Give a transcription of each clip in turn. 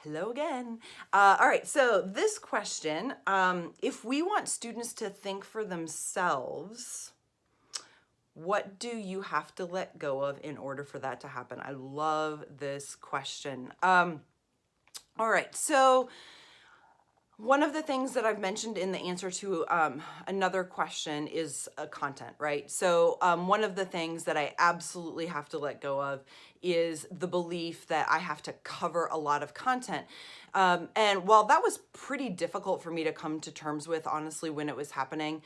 Hello again. All right, so this question, if we want students to think for themselves, what do you have to let go of in order for that to happen? I love this question. All right, so one of the things that I've mentioned in the answer to another question is content, right? So one of the things that I absolutely have to let go of is the belief that I have to cover a lot of content. And while that was pretty difficult for me to come to terms with, honestly, when it was happening,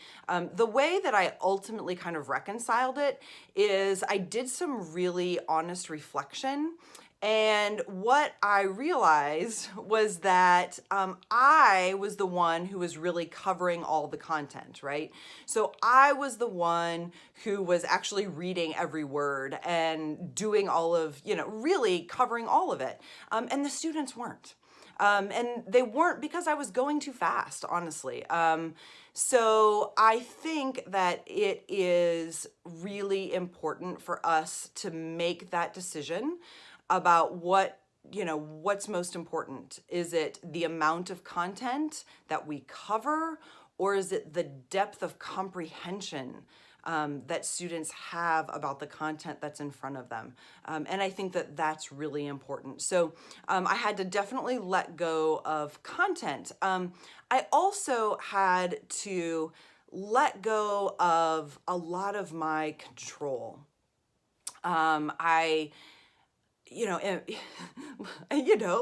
the way that I ultimately kind of reconciled it is I did some really honest reflection. And what I realized was that I was the one who was really covering all the content, right? So I was the one who was actually reading every word and doing all of, really covering all of it. And the students weren't. And they weren't because I was going too fast, honestly. So I think that it is really important for us to make that decision about what's most important. Is it the amount of content that we cover, or is it the depth of comprehension that students have about the content that's in front of them? And I think that that's really important. So I had to definitely let go of content. I also had to let go of a lot of my control. I and,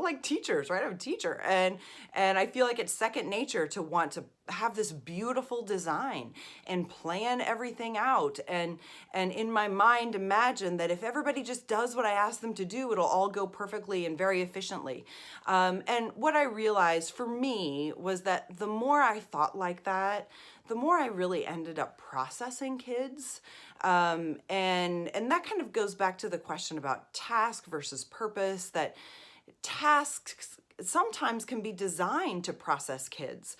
like teachers, right? I'm a teacher, and I feel like it's second nature to want to have this beautiful design and plan everything out, and in my mind imagine that if everybody just does what I ask them to do, it'll all go perfectly and very efficiently. And what I realized for me was that the more I thought like that, the more I really ended up processing kids. And that kind of goes back to the question about task versus purpose, that tasks sometimes can be designed to process kids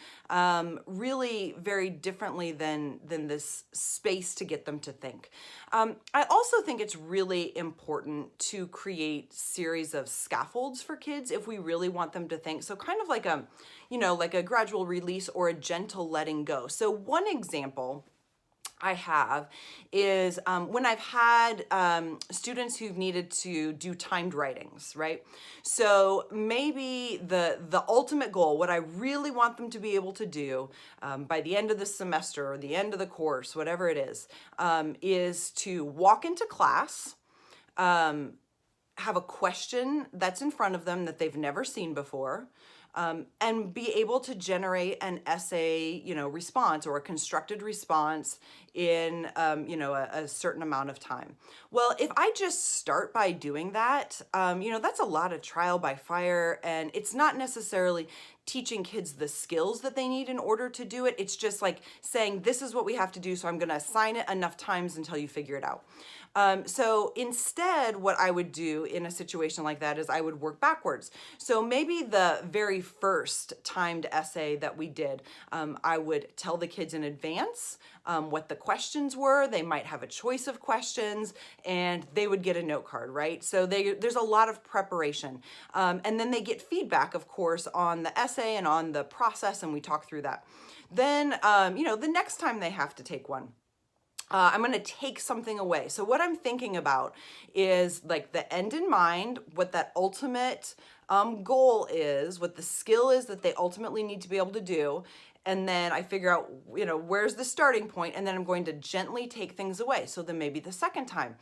really very differently than this space to get them to think. I also think it's really important to create series of scaffolds for kids if we really want them to think. So kind of like a gradual release or a gentle letting go. So one example I have is when I've had students who've needed to do timed writings, right? So maybe the ultimate goal, what I really want them to be able to do by the end of the semester or the end of the course, whatever it is to walk into class, have a question that's in front of them that they've never seen before, and be able to generate an essay, response or a constructed response in, a certain amount of time. Well, if I just start by doing that, that's a lot of trial by fire, and it's not necessarily teaching kids the skills that they need in order to do it. It's just like saying, this is what we have to do, so I'm going to assign it enough times until you figure it out. So instead, what I would do in a situation like that is I would work backwards. So maybe the very first timed essay that we did, I would tell the kids in advance what the questions were. They might have a choice of questions, and they would get a note card, right? So there's a lot of preparation. And then they get feedback, of course, on the essay and on the process, and we talk through that. Then, the next time they have to take one, I'm going to take something away. So what I'm thinking about is like the end in mind, what that ultimate goal is, what the skill is that they ultimately need to be able to do. And then I figure out, where's the starting point, and then I'm going to gently take things away. So then maybe the second time,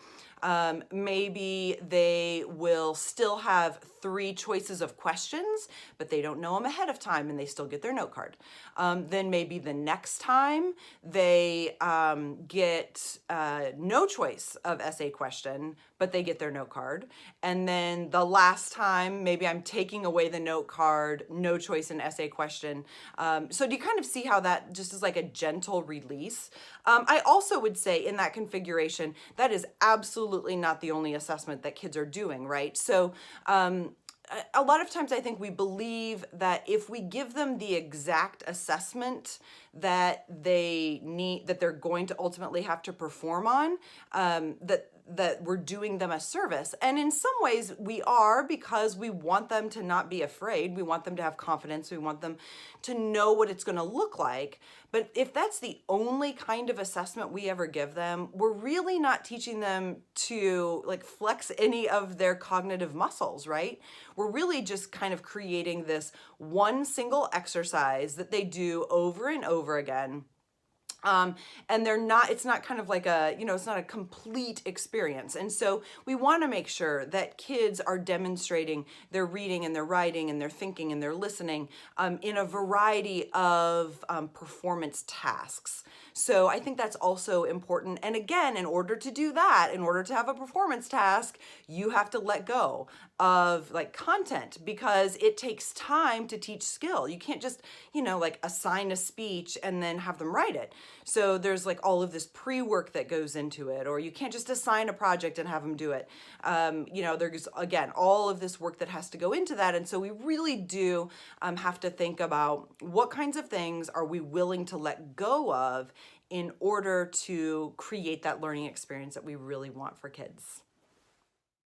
maybe they will still have 3 choices of questions, but they don't know them ahead of time and they still get their note card. Then maybe the next time they get no choice of essay question, but they get their note card. And then the last time, maybe I'm taking away the note card, no choice in essay question. So do you kind of see how that just is like a gentle release? I also would say in that configuration, that is absolutely not the only assessment that kids are doing, right? So a lot of times I think we believe that if we give them the exact assessment that they need, that they're going to ultimately have to perform on, that that we're doing them a service. And in some ways we are, because we want them to not be afraid. We want them to have confidence. We want them to know what it's going to look like. But if that's the only kind of assessment we ever give them, we're really not teaching them to like flex any of their cognitive muscles, right? We're really just kind of creating this one single exercise that they do over and over again. And it's not kind of like it's not a complete experience. And so we want to make sure that kids are demonstrating their reading and their writing and their thinking and their listening in a variety of performance tasks. So I think that's also important. And again, in order to do that, in order to have a performance task, you have to let go of like content, because it takes time to teach skill. You can't just, like assign a speech and then have them write it. So there's like all of this pre-work that goes into it, or you can't just assign a project and have them do it. There's again, all of this work that has to go into that. And so we really do have to think about what kinds of things are we willing to let go of in order to create that learning experience that we really want for kids.